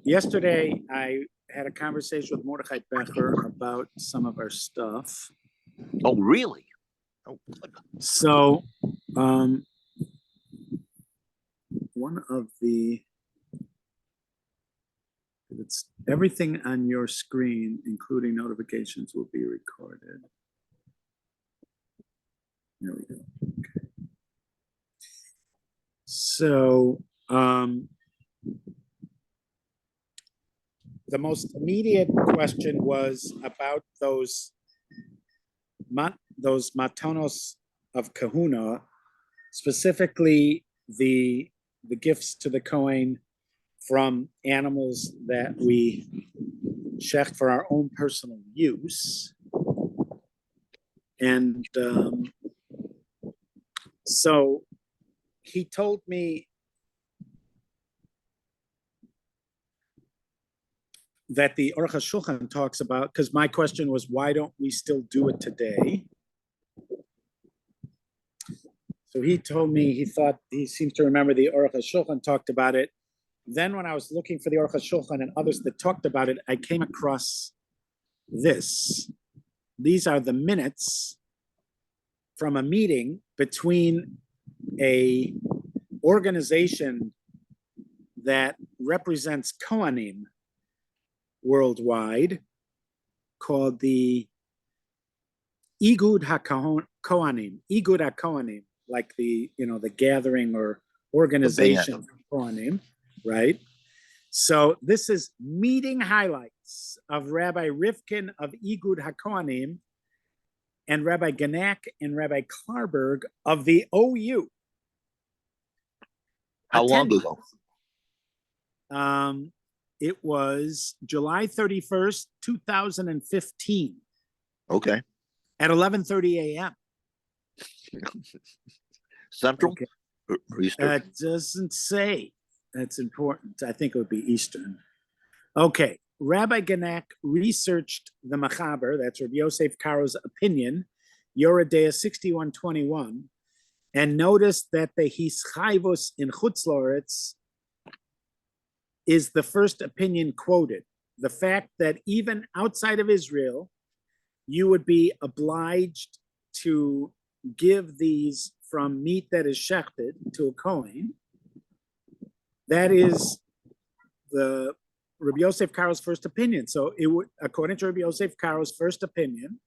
So yesterday I had a conversation with Mordechai Becher about some of our stuff. Oh, really? Oh, So one of the, it's everything on your screen, including notifications, will be recorded. There we go. Okay. So the most immediate question was about those matanos of kahuna, specifically the gifts to the Kohen from animals that we shecht for our own personal use. And so he told me that the Aruch HaShulchan talks about, because my question was, why don't we still do it today? So he told me he seems to remember the Aruch HaShulchan talked about it. Then when I was looking for the Aruch HaShulchan and others that talked about it, I came across this. These are the minutes from a meeting between a organization that represents Kohanim worldwide called the Igud HaKohanim, like the gathering or organization of Kohanim, right? So this is meeting highlights of Rabbi Rivkin of Igud HaKohanim and Rabbi Ganak and Rabbi Klarberg of the OU. How long ago? It was July 31st, 2015. Okay. At 11:30 a.m. Central? Okay. Or Eastern? It doesn't say. That's important. I think it would be Eastern. Okay. Rabbi Ganak researched the Machaber, that's Rabbi Yosef Karo's opinion, Yoredea 6121, and noticed that the Hischayvus in Chutz La'aretz is the first opinion quoted. The fact that even outside of Israel, you would be obliged to give these from meat that is shechted to a Kohen. That is the Rabbi Yosef Karo's first opinion. So it would, according to Rabbi Yosef Karo's first opinion,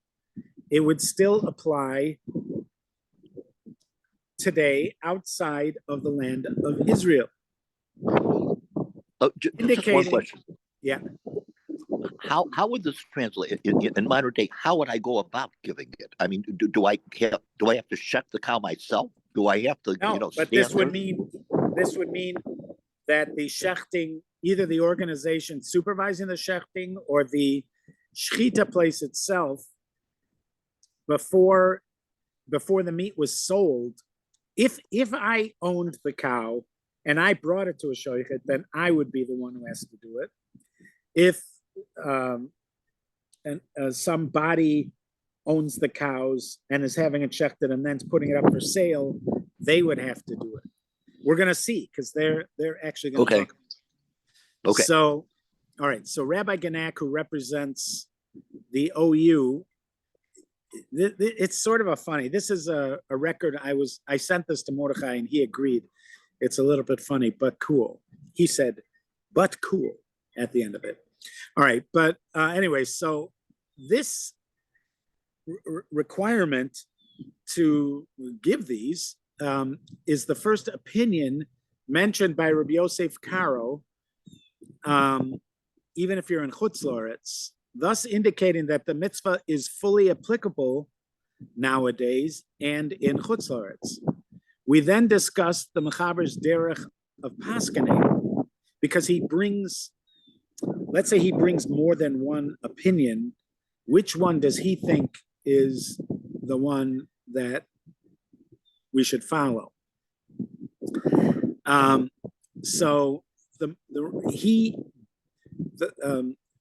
it would still apply today outside of the land of Israel. Just one question. Yeah. How would this translate in modern day? How would I go about giving it? I mean, do I have to shecht the cow myself? Do I have to? No, but this would mean that the shechting, either the organization supervising the shechting or the shechita place itself, before the meat was sold, if I owned the cow and I brought it to a shoichet, then I would be the one who has to do it. If somebody owns the cows and is having it shechted and then putting it up for sale, they would have to do it. We're going to see, because they're actually going to talk. Okay. So, all right. So Rabbi Ganak, who represents the OU, it's sort of a funny. This is a record. I sent this to Mordechai and he agreed. It's a little bit funny, but cool. He said, but cool at the end of it. All right. But anyway, so this requirement to give these is the first opinion mentioned by Rabbi Yosef Karo, even if you're in Chutz La'aretz, thus indicating that the mitzvah is fully applicable nowadays and in Chutz La'aretz. We then discussed the Mechaber's derech of Paskaning, because let's say he brings more than one opinion. Which one does he think is the one that we should follow? So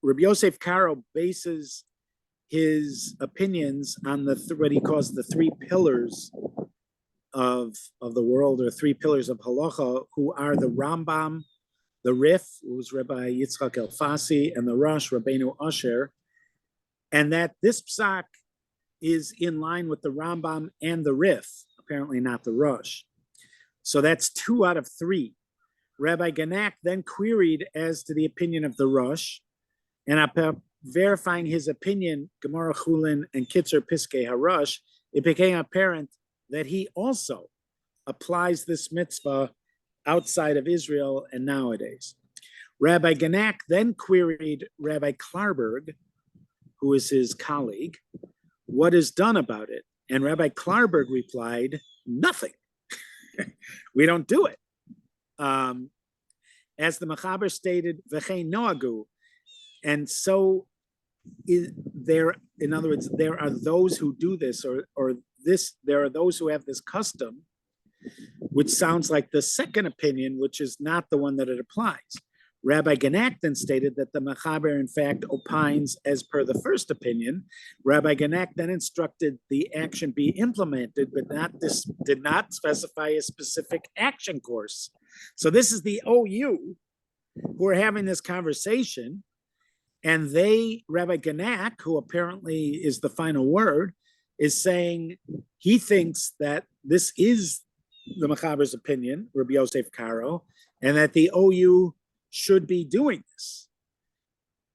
Rabbi Yosef Karo bases his opinions on what he calls the three pillars of the world, or three pillars of halacha, who are the Rambam, the Rif was Rabbi Yitzchak Elfasi, and the Rosh, Rabbeinu Asher, and that this psak is in line with the Rambam and the Rif, apparently not the Rosh. So that's 2 out of 3. Rabbi Ganak then queried as to the opinion of the Rosh, and upon verifying his opinion, Gemara Chulin and Kitzer Piskei HaRosh, it became apparent that he also applies this mitzvah outside of Israel and nowadays. Rabbi Ganak then queried Rabbi Klarberg, who is his colleague, what is done about it? And Rabbi Klarberg replied, nothing. We don't do it. As the Mechaber stated, V'chein noagu, and so there, in other words, there are those who do this, or this, there are those who have this custom, which sounds like the second opinion, which is not the one that it applies. Rabbi Ganak then stated that the Mechaber, in fact, opines as per the first opinion. Rabbi Ganak then instructed the action be implemented, but did not specify a specific action course. So this is the OU who are having this conversation, and Rabbi Ganak, who apparently is the final word, is saying he thinks that this is the Mechaber's opinion, Rabbi Yosef Karo, and that the OU should be doing this.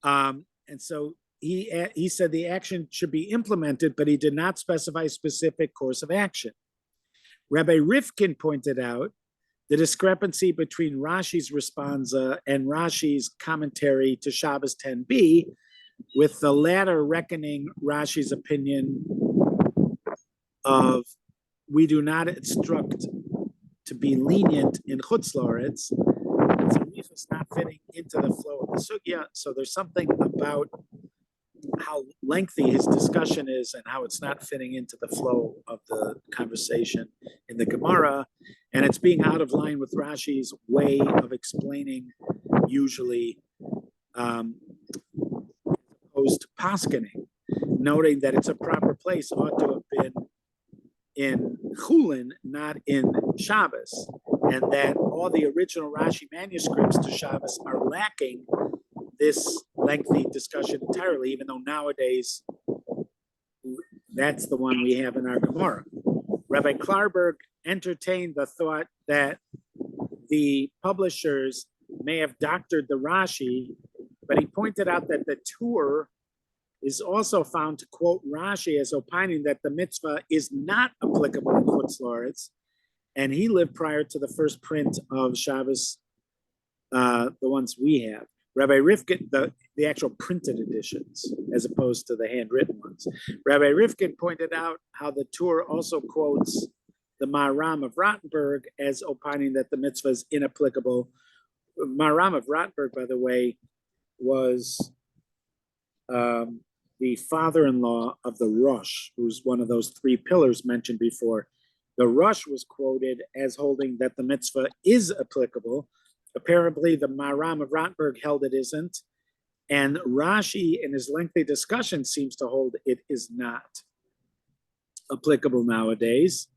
And so he said the action should be implemented, but he did not specify a specific course of action. Rabbi Rifkin pointed out the discrepancy between Rashi's responsa and Rashi's commentary to Shabbos 10b, with the latter reckoning Rashi's opinion of we do not instruct to be lenient in Chutz La'aretz. It's not fitting into the flow of the sugya. So there's something about how lengthy his discussion is and how it's not fitting into the flow of the conversation in the Gemara, and it's being out of line with Rashi's way of explaining, usually opposed to paskening, noting that it's a proper place ought to have been in Chulin, not in Shabbos, and that all the original Rashi manuscripts to Shabbos are lacking this lengthy discussion entirely, even though nowadays that's the one we have in our Gemara. Rabbi Klarberg entertained the thought that the publishers may have doctored the Rashi, but he pointed out that the Torah is also found to quote Rashi as opining that the mitzvah is not applicable in Chutz La'aretz, and he lived prior to the first print of Shabbos, the ones we have. Rabbi Rifkin, the actual printed editions, as opposed to the handwritten ones. Rabbi Rifkin pointed out how the Torah also quotes the Maharam of Rottenburg as opining that the mitzvah is inapplicable. Maharam of Rottenburg, by the way, was the father-in-law of the Rosh, who's one of those 3 pillars mentioned before. The Rosh was quoted as holding that the mitzvah is applicable. Apparently, the Maharam of Rottenburg held it isn't, and Rashi, in his lengthy discussion, seems to hold it is not applicable nowadays,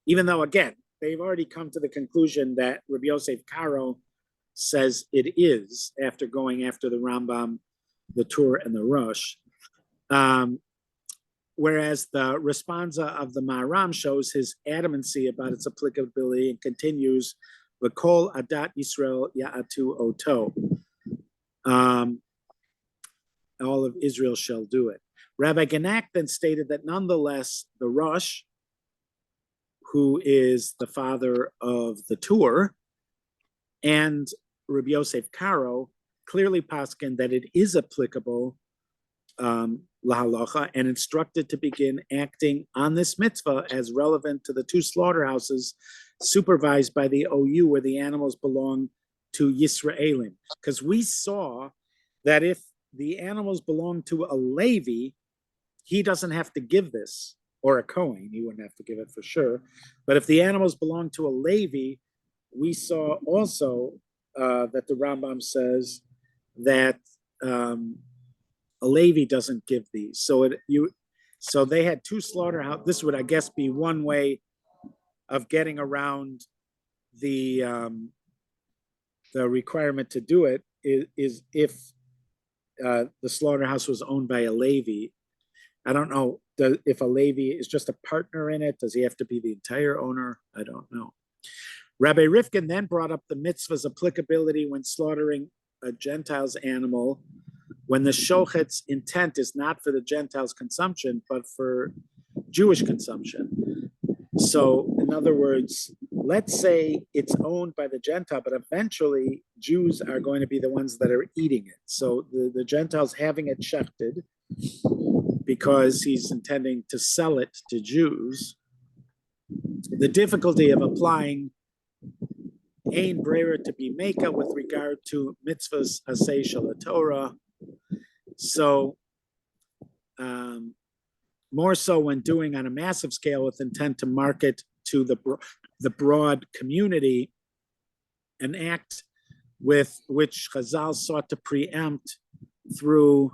even though, again, they've already come to the conclusion that Rabbi Yosef Karo says it is after going after the Rambam, the Torah, and the Rosh. Whereas the responsa of the Maharam shows his adamancy about its applicability and continues, V'kol adat Yisrael ya'atu oto. All of Israel shall do it. Rabbi Ganak then stated that nonetheless, the Rosh, who is the father of the Torah, and Rabbi Yosef Karo clearly paskin that it is applicable lahalacha, and instructed to begin acting on this mitzvah as relevant to the 2 slaughterhouses supervised by the OU where the animals belong to Yisraelim. Because we saw that if the animals belong to a Levi, he doesn't have to give this, or a Kohen, he wouldn't have to give it for sure. But if the animals belong to a Levi, we saw also that the Rambam says that a Levi doesn't give these. So they had 2 slaughterhouses. This would, I guess, be one way of getting around the the requirement to do it is if the slaughterhouse was owned by a Levi. I don't know if a Levi is just a partner in it. Does he have to be the entire owner? I don't know. Rabbi Rifkin then brought up the mitzvah's applicability when slaughtering a Gentile's animal, when the shochet's intent is not for the Gentile's consumption, but for Jewish consumption. So, in other words, let's say it's owned by the Gentile, but eventually Jews are going to be the ones that are eating it. So the Gentile's having it shechted because he's intending to sell it to Jews. The difficulty of applying ein brera to be meka with regard to mitzvahs asay shel Torah. So more so when doing on a massive scale with intent to market to the broad community, an act with which Chazal sought to preempt through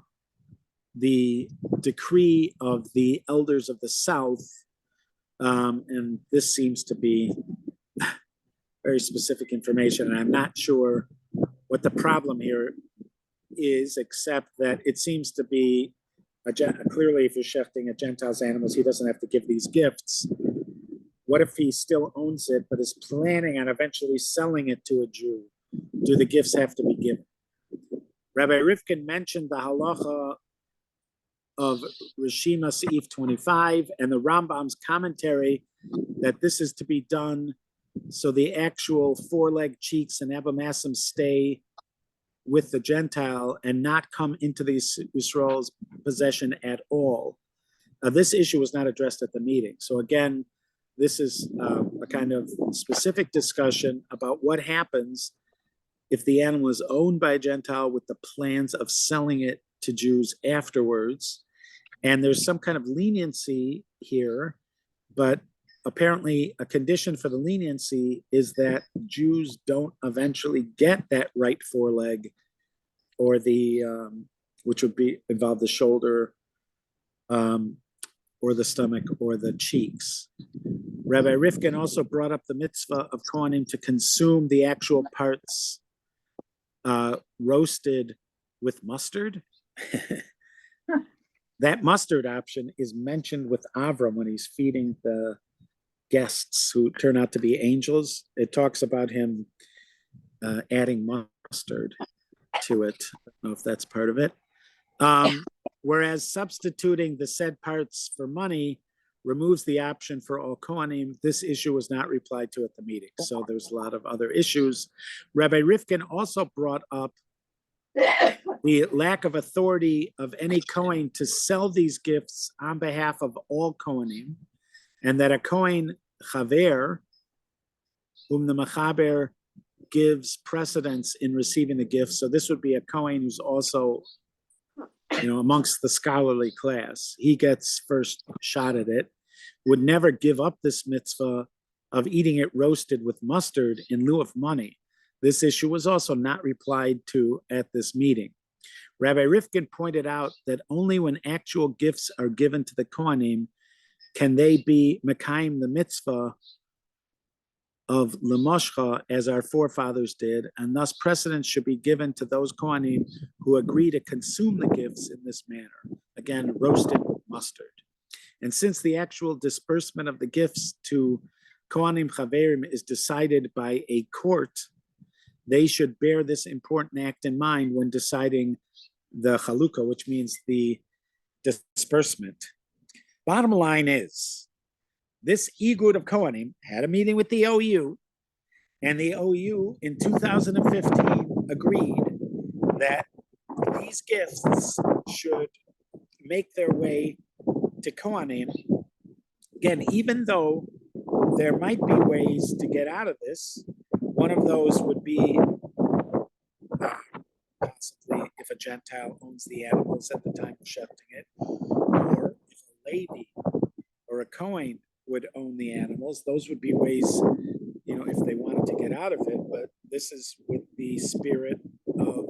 the decree of the elders of the South. And this seems to be very specific information, and I'm not sure what the problem here is, except that it seems to be clearly, if you're shechting a Gentile's animals, he doesn't have to give these gifts. What if he still owns it, but is planning on eventually selling it to a Jew? Do the gifts have to be given? Rabbi Rifkin mentioned the halacha of Rishima Seif 25 and the Rambam's commentary that this is to be done so the actual four-leg cheeks and abomasum stay with the Gentile and not come into the Yisrael's possession at all. This issue was not addressed at the meeting. So again, this is a kind of specific discussion about what happens if the animal is owned by a Gentile with the plans of selling it to Jews afterwards. And there's some kind of leniency here, but apparently a condition for the leniency is that Jews don't eventually get that right foreleg, or the which would be involve the shoulder, or the stomach, or the cheeks. Rabbi Rifkin also brought up the mitzvah of Kohanim to consume the actual parts roasted with mustard. That mustard option is mentioned with Avram when he's feeding the guests who turn out to be angels. It talks about him adding mustard to it. I don't know if that's part of it. Whereas substituting the said parts for money removes the option for all Kohanim. This issue was not replied to at the meeting. So there's a lot of other issues. Rabbi Rifkin also brought up the lack of authority of any Kohen to sell these gifts on behalf of all Kohanim, and that a Kohen chaver, whom the Mechaber gives precedence in receiving the gifts. So this would be a Kohen who's also, amongst the scholarly class. He gets first shot at it, would never give up this mitzvah of eating it roasted with mustard in lieu of money. This issue was also not replied to at this meeting. Rabbi Rifkin pointed out that only when actual gifts are given to the Kohanim can they be mekayim the mitzvah of lemoshcha, as our forefathers did, and thus precedence should be given to those Kohanim who agree to consume the gifts in this manner, again, roasted with mustard. And since the actual disbursement of the gifts to Kohanim Chaverim is decided by a court, they should bear this important act in mind when deciding the chalukah, which means the disbursement. Bottom line is, this Igud of Kohanim had a meeting with the OU, and the OU in 2015 agreed that these gifts should make their way to Kohanim. Again, even though there might be ways to get out of this, one of those would be possibly if a Gentile owns the animals at the time of shefting it, or if a Levi or a Kohen would own the animals. Those would be ways, if they wanted to get out of it. But this is with the spirit of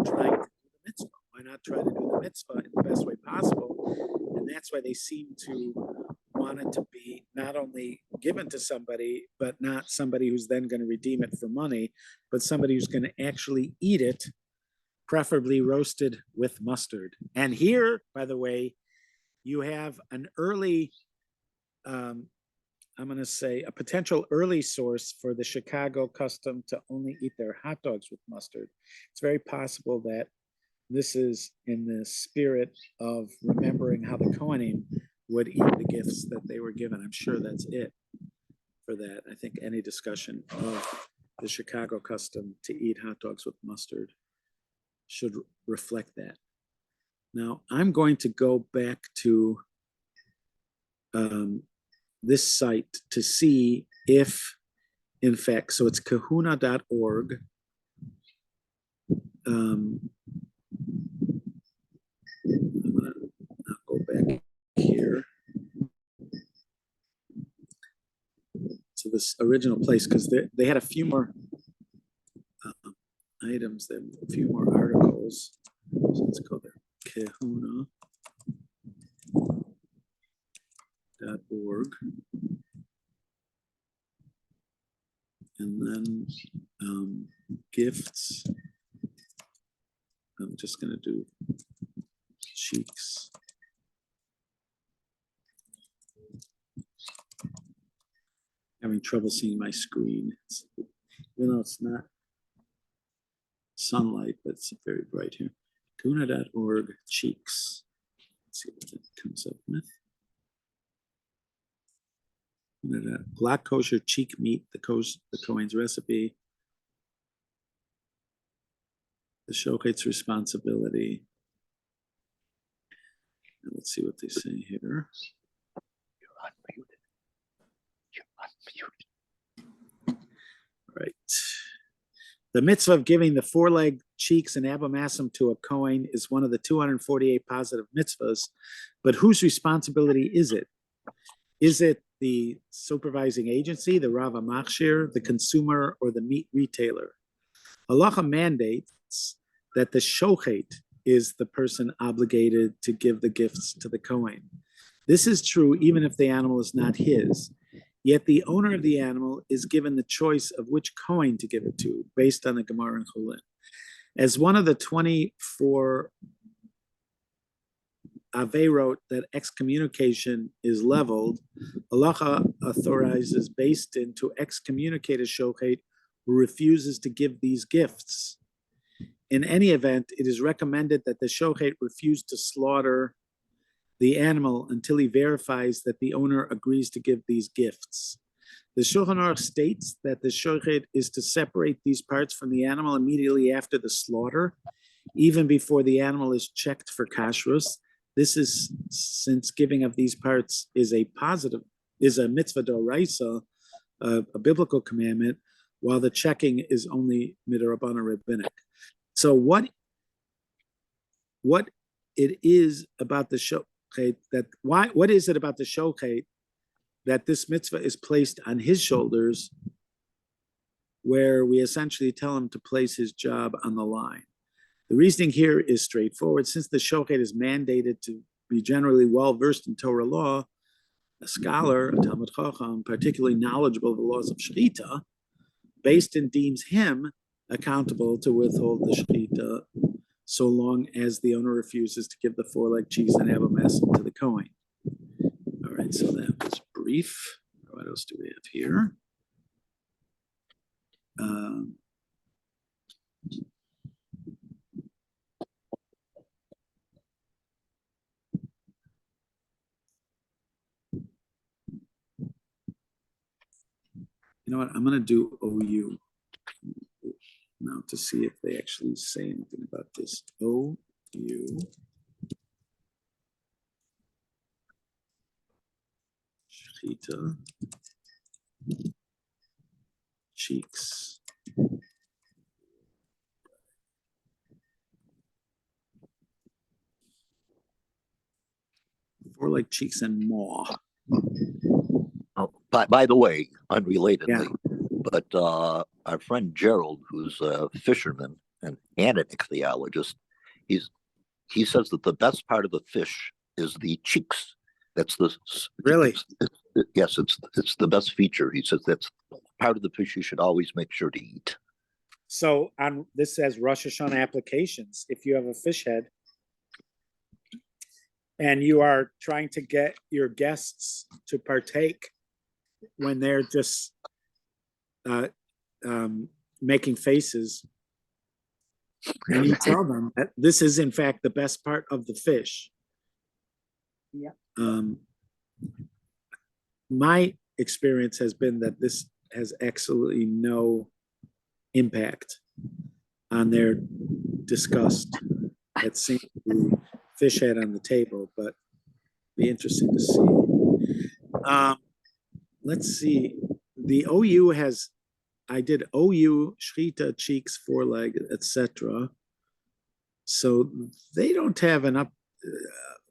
trying to do the mitzvah. Why not try to do the mitzvah in the best way possible? And that's why they seem to want want it to be not only given to somebody, but not somebody who's then going to redeem it for money, but somebody who's going to actually eat it, preferably roasted with mustard. And here, by the way, you have an early, I'm going to say, a potential early source for the Chicago custom to only eat their hot dogs with mustard. It's very possible that this is in the spirit of remembering how the Kohanim would eat the gifts that they were given. I'm sure that's it for that. I think any discussion of the Chicago custom to eat hot dogs with mustard should reflect that. Now, I'm going to go back to this site to see if, in fact, so it's kahuna.org. I'm going to go back here. So this original place, because they had a few more items, then a few more articles. So let's go there. Kahuna.org. And then gifts. I'm just going to do cheeks. Having trouble seeing my screen. Even though it's not sunlight, but it's very bright here. Kahuna.org cheeks. Let's see what that comes up with. Black kosher cheek meat, the Kohen's recipe. The shochet's responsibility. And let's see what they say here. You're unmuted. You're unmuted. Right. The mitzvah of giving the four-leg cheeks and abomasum to a Kohen is one of the 248 positive mitzvahs, but whose responsibility is it? Is it the supervising agency, the Rav HaMachshir, the consumer, or the meat retailer? Halacha mandates that the shochet is the person obligated to give the gifts to the Kohen. This is true even if the animal is not his. Yet the owner of the animal is given the choice of which Kohen to give it to, based on the Gemara and Chulin. As one of the 24 Averot that excommunication is leveled, halacha authorizes based in to excommunicate a shochet who refuses to give these gifts. In any event, it is recommended that the shochet refuse to slaughter the animal until he verifies that the owner agrees to give these gifts. The Shulchan Aruch states that the shochet is to separate these parts from the animal immediately after the slaughter, even before the animal is checked for kashrus. This is since giving of these parts is a mitzvah d'oraisa, a biblical commandment, while the checking is only midrabanan rabbinic. So what it is about the shochet what is it about the shochet that this mitzvah is placed on his shoulders, where we essentially tell him to place his job on the line? The reasoning here is straightforward. Since the shochet is mandated to be generally well-versed in Torah law, a scholar, a Talmud Chacham, particularly knowledgeable of the laws of Shechita, based in deems him accountable to withhold the Shechita so long as the owner refuses to give the four-leg cheese and abomasum to the Kohen. All right, so that was brief. What else do we have here? You know what? I'm going to do OU now to see if they actually say anything about this. OU. Shechita. Cheeks. Or like cheeks and maw. Oh, by the way, unrelatedly, but our friend Gerald, who's a fisherman and an ichthyologist, he says that the best part of the fish is the cheeks, That's the Really? yes, it's the best feature. He says that's part of the fish you should always make sure to eat. So on this says Rosh Hashanah applications. If you have a fish head and you are trying to get your guests to partake when they're just making faces, and you tell them that this is in fact the best part of the fish. Yeah. My experience has been that this has absolutely no impact on their disgust at seeing the fish head on the table, but be interesting to see. Let's see. The OU has, I did OU, Shrita, cheeks, foreleg, etc. So they don't have an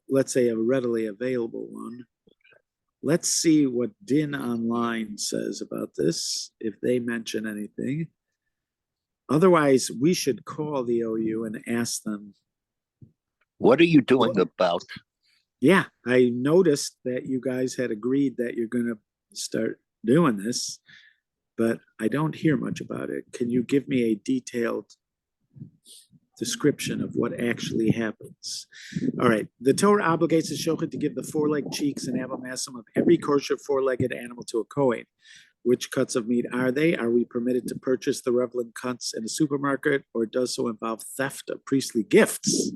let's say a readily available one. Let's see what Din Online says about this, if they mention anything. Otherwise, we should call the OU and ask them. What are you doing about? Yeah, I noticed that you guys had agreed that you're going to start doing this, but I don't hear much about it. Can you give me a detailed description of what actually happens? All right. The Torah obligates the shochet to give the four-leg cheeks and abomasum of every kosher four-legged animal to a Kohen. Which cuts of meat are they? Are we permitted to purchase the relevant cuts in a supermarket, or does so involve theft of priestly gifts?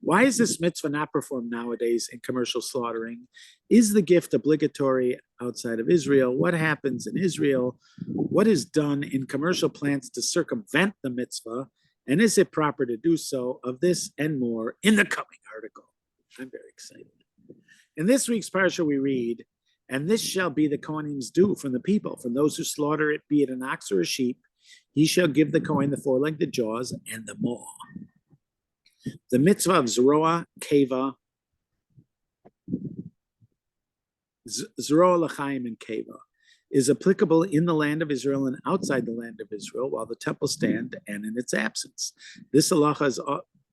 Why is this mitzvah not performed nowadays in commercial slaughtering? Is the gift obligatory outside of Israel? What happens in Israel? What is done in commercial plants to circumvent the mitzvah? And is it proper to do so? Of this and more in the coming article. I'm very excited. In this week's parsha we read, and this shall be the Kohenim's due from the people, from those who slaughter it, be it an ox or a sheep. He shall give the Kohen the foreleg, the jaws, and the maw. The mitzvah of Zeroah, Keva, Zeroah L'chaim and Keva, is applicable in the land of Israel and outside the land of Israel while the temple stand and in its absence. This halacha is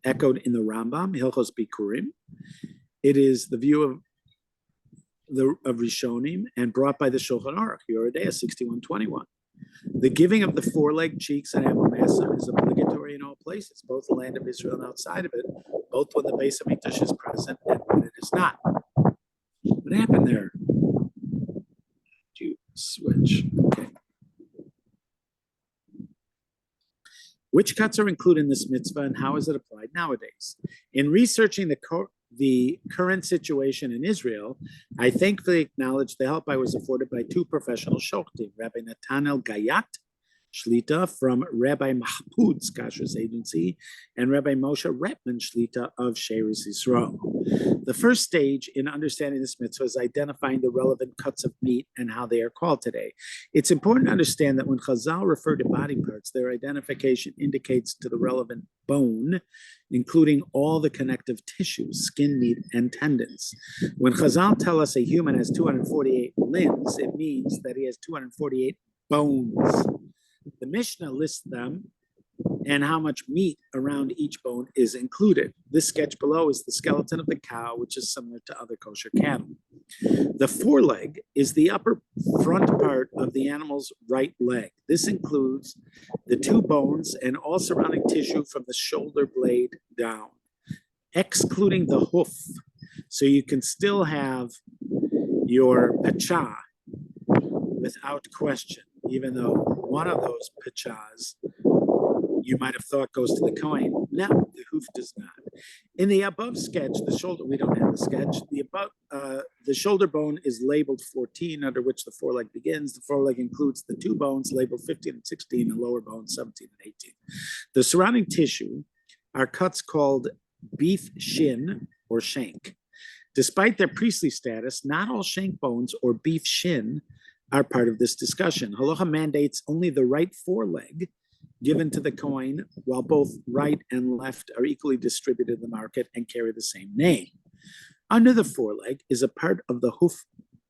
echoed in the Rambam, Hilchos Bikurim. It is the view of Rishonim and brought by the Shulchan Aruch, Yoredea 6121. The giving of the four-leg cheeks and abomasum is obligatory in all places, both the land of Israel and outside of it, both when the Beis Hamikdash is present and when it is not. What happened there? To switch. Okay. Which cuts are included in this mitzvah and how is it applied nowadays? In researching the current situation in Israel, I thankfully acknowledge the help I was afforded by two professional shochtim, Rabbi Natanel Gayat, Shlita from Rabbi Mahmoud's Kashrus Agency, and Rabbi Moshe Repman Shlita of Sheris Yisrael. The first stage in understanding this mitzvah is identifying the relevant cuts of meat and how they are called today. It's important to understand that when Chazal refer to body parts, their identification indicates to the relevant bone, including all the connective tissues, skin, meat, and tendons. When Chazal tell us a human has 248 limbs, it means that he has 248 bones. The Mishnah lists them and how much meat around each bone is included. This sketch below is the skeleton of the cow, which is similar to other kosher cattle. The foreleg is the upper front part of the animal's right leg. This includes the two bones and all surrounding tissue from the shoulder blade down, excluding the hoof. So you can still have your pacha without question, even though one of those pachas you might have thought goes to the Kohen. No, the hoof does not. In the above sketch, the shoulder, we don't have the sketch. The shoulder bone is labeled 14, under which the foreleg begins. The foreleg includes the two bones labeled 15 and 16, and lower bones 17 and 18. The surrounding tissue are cuts called beef shin or shank. Despite their priestly status, not all shank bones or beef shin are part of this discussion. Halacha mandates only the right foreleg given to the Kohen, while both right and left are equally distributed in the market and carry the same name. Under the foreleg is a part of the hoof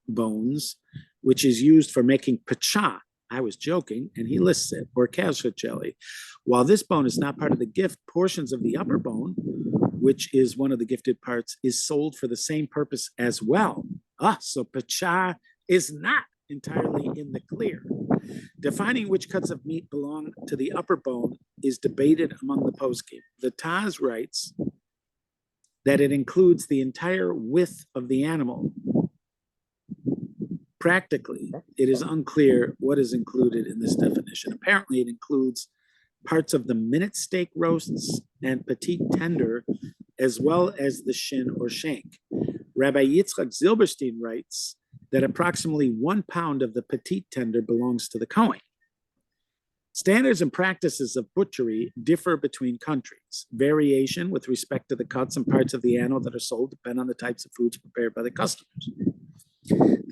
bones, which is used for making pacha I was joking, and he lists it, or calf's foot jelly. While this bone is not part of the gift, portions of the upper bone, which is one of the gifted parts, is sold for the same purpose as well. So pacha is not entirely in the clear. Defining which cuts of meat belong to the upper bone is debated among the poskim. The Taz writes that it includes the entire width of the animal. Practically, it is unclear what is included in this definition. Apparently, it includes parts of the minute steak roasts and petite tender, as well as the shin or shank. Rabbi Yitzchak Zilberstein writes that approximately 1 pound of the petite tender belongs to the Kohen. Standards and practices of butchery differ between countries. Variation with respect to the cuts and parts of the animal that are sold depend on the types of foods prepared by the customers.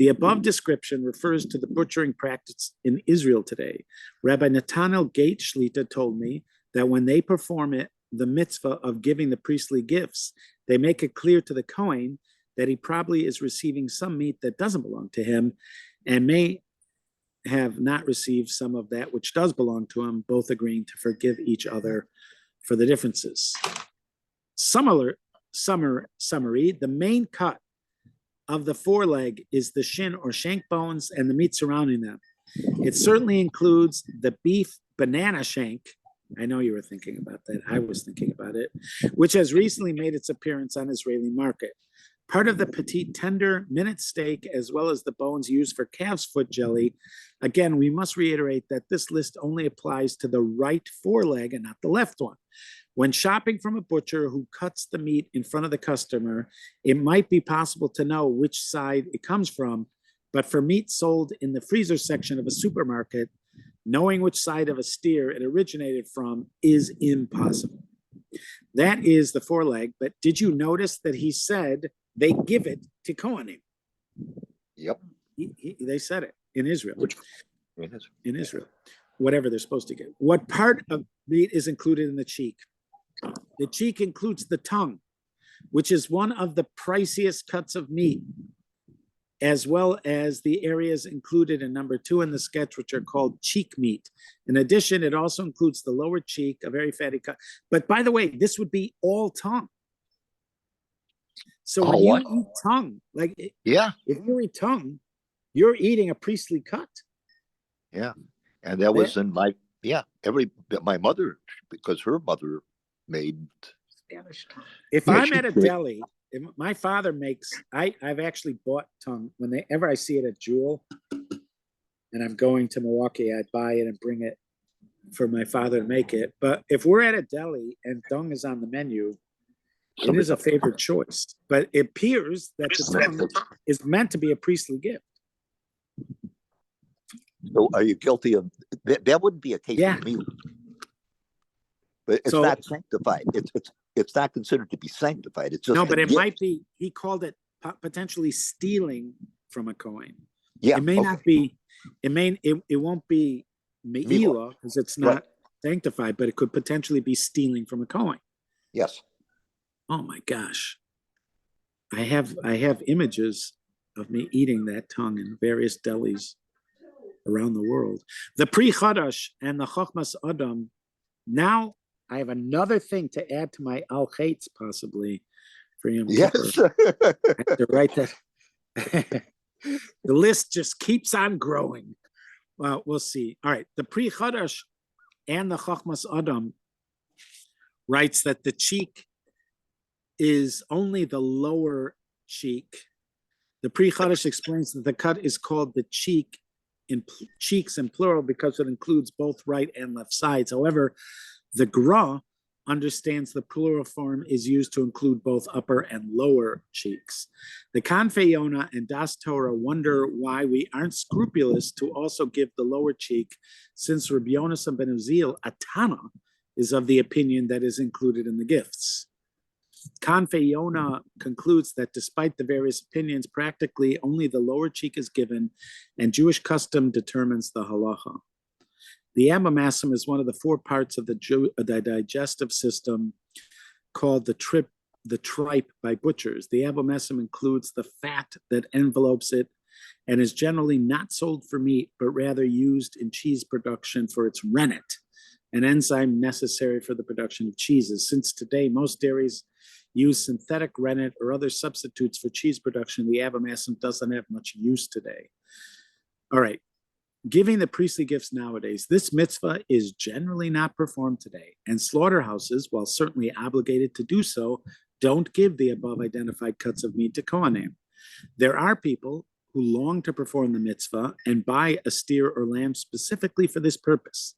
The above description refers to the butchering practice in Israel today. Rabbi Nathanael Gate Shlita told me that when they perform it, the mitzvah of giving the priestly gifts, they make it clear to the Kohen that he probably is receiving some meat that doesn't belong to him and may have not received some of that which does belong to him, both agreeing to forgive each other for the differences. Summary, the main cut of the foreleg is the shin or shank bones and the meat surrounding them. It certainly includes the beef banana shank. I know you were thinking about that. I was thinking about it, which has recently made its appearance on Israeli market. Part of the petite tender, minute steak, as well as the bones used for calf's foot jelly. Again, we must reiterate that this list only applies to the right foreleg and not the left one. When shopping from a butcher who cuts the meat in front of the customer, it might be possible to know which side it comes from, but for meat sold in the freezer section of a supermarket, knowing which side of a steer it originated from is impossible. That is the foreleg, but did you notice that he said they give it to Kohanim? Yep. They said it in Israel. Which in Israel, whatever they're supposed to get. What part of meat is included in the cheek? The cheek includes the tongue, which is one of the priciest cuts of meat, as well as the areas included in number 2 in the sketch, which are called cheek meat. In addition, it also includes the lower cheek, a very fatty cut. But by the way, this would be all tongue. So when you eat tongue, like if you eat tongue, you're eating a priestly cut. Yeah. And that was in my mother, because her mother made Spanish tongue. If I'm at a deli, if my father makes, I've actually bought tongue whenever I see it at Jewel and I'm going to Milwaukee, I buy it and bring it for my father to make it. But if we're at a deli and tongue is on the menu, it is a favorite choice. But it appears that the tongue is meant to be a priestly gift. So are you guilty of that? That wouldn't be a case of me. But it's not sanctified. It's not considered to be sanctified. It's just no, but it might be. He called it potentially stealing from a coin. Yeah, it may not be. It won't be meila because it's not sanctified, but it could potentially be stealing from a coin. Yes. Oh my gosh, I have images of me eating that tongue in various delis around the world. The Pri Chadash and the Chochmas Adam. Now I have another thing to add to my al chaitz possibly for Yom Kippur. I have to write that. The list just keeps on growing. Well, we'll see. All right, the Pri Chadash and the Chochmas Adam writes that the cheek is only the lower cheek. The Pri Chadash explains that the cut is called the cheeks in plural because it includes both right and left sides. However, the Gra understands the plural form is used to include both upper and lower cheeks. The Kanfei Yonah and Das Torah wonder why we aren't scrupulous to also give the lower cheek, since Rabbi Yonasan ben Uzziel, a Tana, is of the opinion that is included in the gifts. Kanfei Yonah concludes that despite the various opinions, practically only the lower cheek is given, and Jewish custom determines the halacha. The abomasum is one of the 4 parts of the digestive system called the tripe by butchers. The abomasum includes the fat that envelopes it, and is generally not sold for meat, but rather used in cheese production for its rennet, an enzyme necessary for the production of cheeses. Since today, most dairies use synthetic rennet or other substitutes for cheese production, the abomasum doesn't have much use today. All right. Giving the priestly gifts nowadays, this mitzvah is generally not performed today, and slaughterhouses, while certainly obligated to do so, don't give the above identified cuts of meat to Kohanim. There are people who long to perform the mitzvah and buy a steer or lamb specifically for this purpose.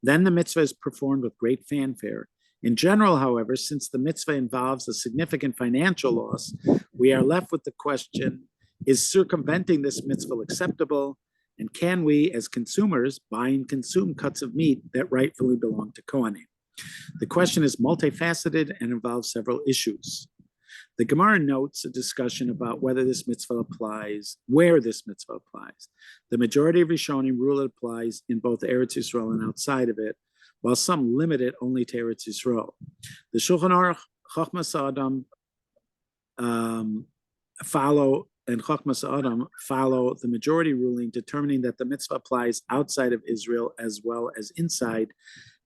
Then the mitzvah is performed with great fanfare. In general, however, since the mitzvah involves a significant financial loss, we are left with the question, is circumventing this mitzvah acceptable? And can we, as consumers, buy and consume cuts of meat that rightfully belong to Kohanim? The question is multifaceted and involves several issues. The Gemara notes a discussion about whether this mitzvah applies, where this mitzvah applies. The majority of Rishonim rule it applies in both Eretz Yisrael and outside of it, while some limit it only to Eretz Yisrael. The Shulchan Aruch, Chochmas Adam, Chochmas Adam follow the majority ruling, determining that the mitzvah applies outside of Israel as well as inside,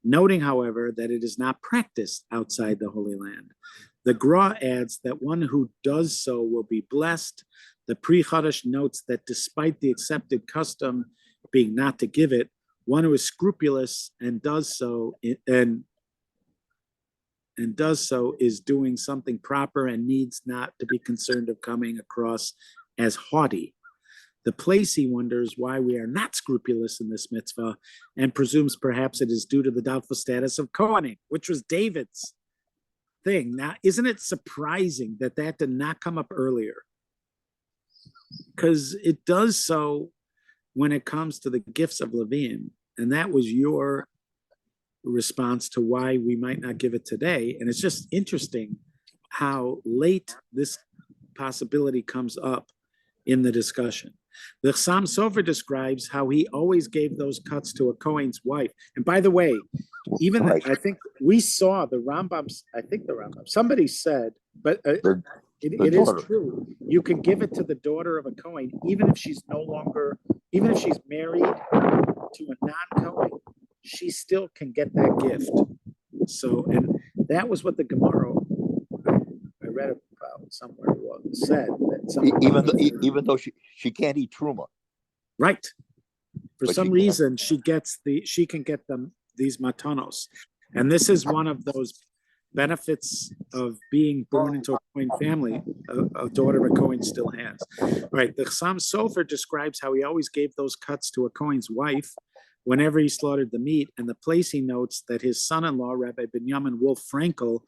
noting, however, that it is not practiced outside the Holy Land. The Gra adds that one who does so will be blessed. The Pri Chadash notes that despite the accepted custom being not to give it, one who is scrupulous and does so is doing something proper and needs not to be concerned of coming across as haughty. The Placey wonders why we are not scrupulous in this mitzvah and presumes perhaps it is due to the doubtful status of Kohanim, which was David's thing. Now, isn't it surprising that that did not come up earlier? Because it does so when it comes to the gifts of Levin, and that was your response to why we might not give it today. And it's just interesting how late this possibility comes up in the discussion. The Chassam Sofer describes how he always gave those cuts to a Kohen's wife. And by the way, even Right. I think we saw the Rambam, somebody said, but it is daughter. true. You can give it to the daughter of a Kohen, even if she's even if she's married to a non-Kohen, she still can get that gift. So, and that was what the Gemara I read about somewhere said that Even though she can't eat truma. right. For But some she can. reason, she can get them these matanos, and this is one of those benefits of being born into a Kohen family. A daughter of a Kohen still has. All right. The Chassam Sofer describes how he always gave those cuts to a Kohen's wife whenever he slaughtered the meat, and the Placey notes that his son-in-law, Rabbi Binyamin Wolf Frankel,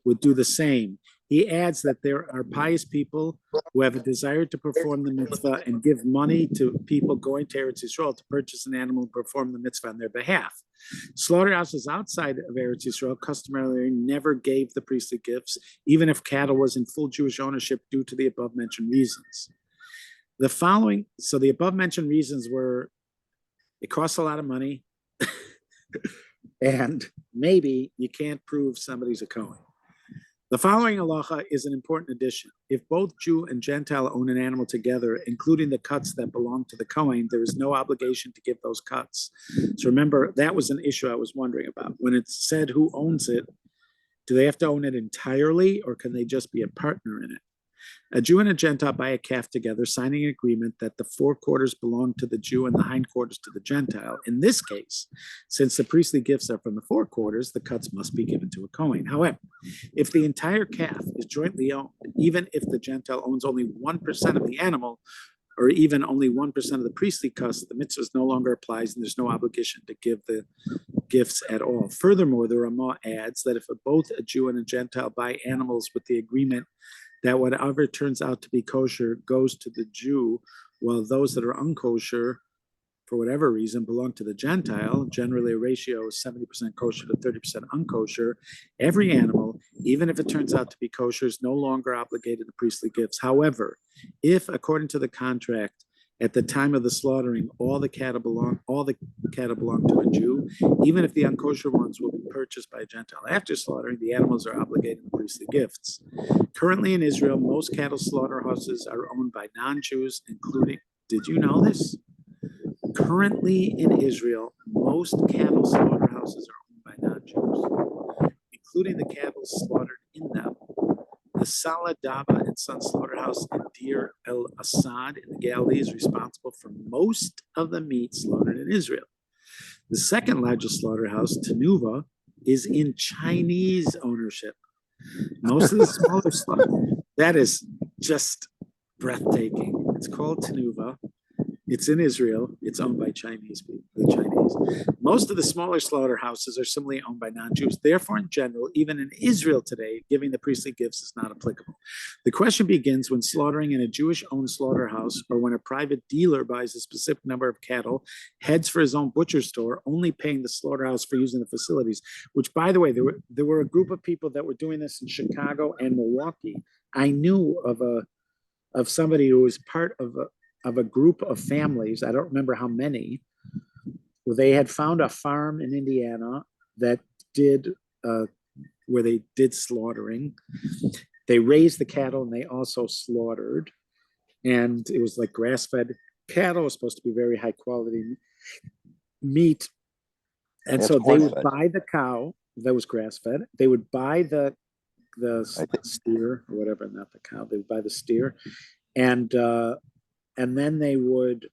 would do the same. He adds that there are pious people who have a desire to perform the mitzvah and give money to people going to Eretz Yisrael to purchase an animal and perform the mitzvah on their behalf. Slaughterhouses outside of Eretz Yisrael customarily never gave the priestly gifts, even if cattle was in full Jewish ownership due to the above-mentioned reasons. The above-mentioned reasons were it costs a lot of money, and maybe you can't prove somebody's a Kohen. The following halacha is an important addition. If both Jew and Gentile own an animal together, including the cuts that belong to the Kohen, there is no obligation to give those cuts. So remember, that was an issue I was wondering about. When it said who owns it, do they have to own it entirely, or can they just be a partner in it? A Jew and a Gentile buy a calf together, signing an agreement that the forequarters belong to the Jew and the hindquarters to the Gentile. In this case, since the priestly gifts are from the forequarters, the cuts must be given to a Kohen. However, if the entire calf is jointly owned, even if the Gentile owns only 1% of the animal, or even only 1% of the priestly cuts, the mitzvah no longer applies and there's no obligation to give the gifts at all. Furthermore, the Ramah adds that if both a Jew and a Gentile buy animals with the agreement that whatever turns out to be kosher goes to the Jew, while those that are unkosher, for whatever reason, belong to the Gentile, generally a ratio of 70% kosher to 30% unkosher, every animal, even if it turns out to be kosher, is no longer obligated to priestly gifts. However, if, according to the contract, at the time of the slaughtering, all the cattle belong to a Jew, even if the unkosher ones will be purchased by a Gentile. After slaughtering, the animals are obligated to priestly gifts. Currently in Israel, most cattle slaughterhouses are owned by non-Jews, including Did you know this? Currently in Israel, most cattle slaughterhouses are owned by non-Jews, including the cattle slaughtered in them. The Salah Daba and Son Slaughterhouse in Deir El Assad in the Galilee is responsible for most of the meat slaughtered in Israel. The second largest slaughterhouse, Tenuva, is in Chinese ownership. Most of the smaller slaughter, that is just breathtaking. It's called Tenuva. It's in Israel. It's owned by Chinese people, the Chinese. Most of the smaller slaughterhouses are similarly owned by non-Jews. Therefore, in general, even in Israel today, giving the priestly gifts is not applicable. The question begins when slaughtering in a Jewish-owned slaughterhouse or when a private dealer buys a specific number of cattle, heads for his own butcher store, only paying the slaughterhouse for using the facilities, which, by the way, there were a group of people that were doing this in Chicago and Milwaukee. I knew of somebody who was part of a group of families, I don't remember how many, they had found a farm in Indiana that did, where they did slaughtering. They raised the cattle and they also slaughtered. And it was like grass-fed cattle. It was supposed to be very high quality meat. And That's so they would grass-fed. buy the cow that was grass-fed. They would buy the steer or whatever, not the cow, they would buy the steer. And then they would,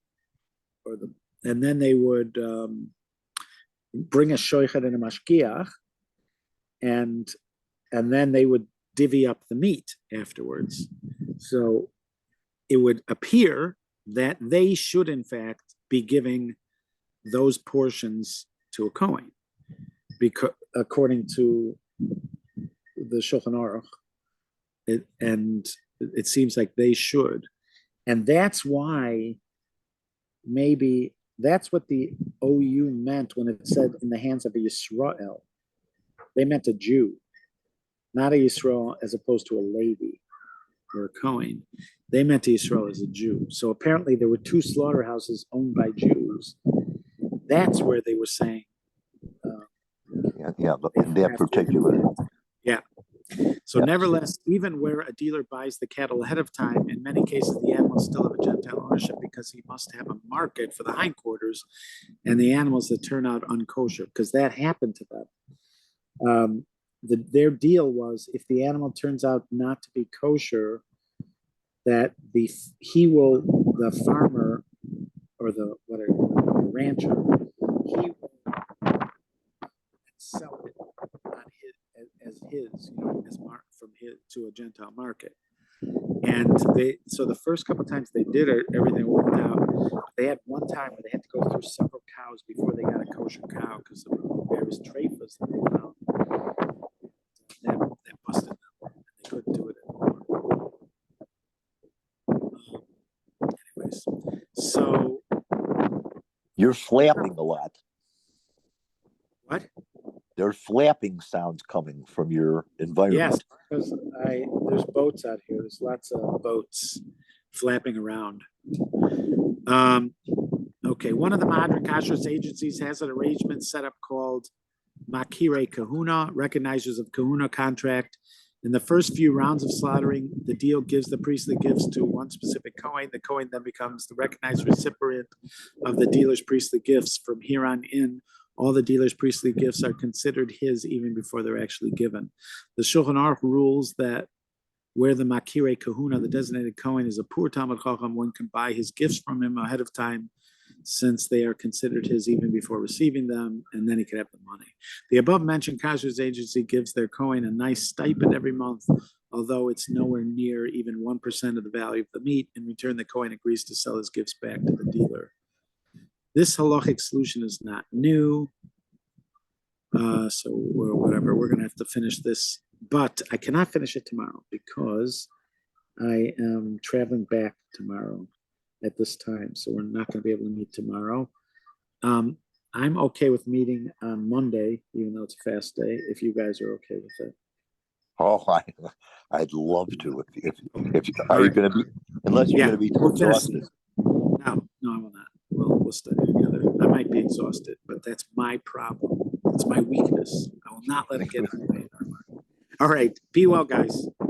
bring a shoichet and a mashgiach, and then they would divvy up the meat afterwards. So it would appear that they should, in fact, be giving those portions to a Kohen, because according to the Shulchan Aruch, it seems like they should. And that's why maybe that's what the OU meant when it said in the hands of a Yisrael. They meant a Jew, not a Yisrael as opposed to a Levi or a Kohen. They meant a Yisrael as a Jew. So apparently there were two slaughterhouses owned by Jews. That's where they were saying. But in that particular. Yeah. So Yeah. nevertheless, even where a dealer buys the cattle ahead of time, in many cases, the animals still have a Gentile ownership because he must have a market for the hindquarters and the animals that turn out unkosher, because that happened to them. Their deal was if the animal turns out not to be kosher, that the farmer or the rancher, he will sell it on as his, from his to a Gentile market. And so the first couple of times they did it, everything worked out. They had one time where they had to go through several cows before they got a kosher cow because of various trephas that they found. That busted them, and they couldn't do it anymore. Anyways, so You're flapping a lot. what? There's flapping sounds coming from your environment. Yes, because there's boats out here. There's lots of boats flapping around. Okay, one of the modern kashrus agencies has an arrangement set up called Makire Kahuna, recognizers of Kahuna contract. In the first few rounds of slaughtering, the deal gives the priestly gifts to one specific Kohen. The Kohen then becomes the recognized recipient of the dealer's priestly gifts. From here on in, all the dealer's priestly gifts are considered his even before they're actually given. The Shulchan Aruch rules that where the Makire Kahuna, the designated Kohen, is a poor Talmud Chacham, one can buy his gifts from him ahead of time, since they are considered his even before receiving them, and then he could have the money. The above-mentioned kashrus agency gives their Kohen a nice stipend every month, although it's nowhere near even 1% of the value of the meat. In return, the Kohen agrees to sell his gifts back to the dealer. This halachic solution is not new, so whatever. We're going to have to finish this, but I cannot finish it tomorrow because I am traveling back tomorrow at this time, so we're not going to be able to meet tomorrow. I'm okay with meeting on Monday, even though it's a fast day, if you guys are okay with it. Oh, I'd love to. If are you going to be, unless you're going to be too exhausted. No, I will not. We'll study together. I might be exhausted, but that's my problem. It's my weakness. I will not let it get in the way. All right. Be well, guys.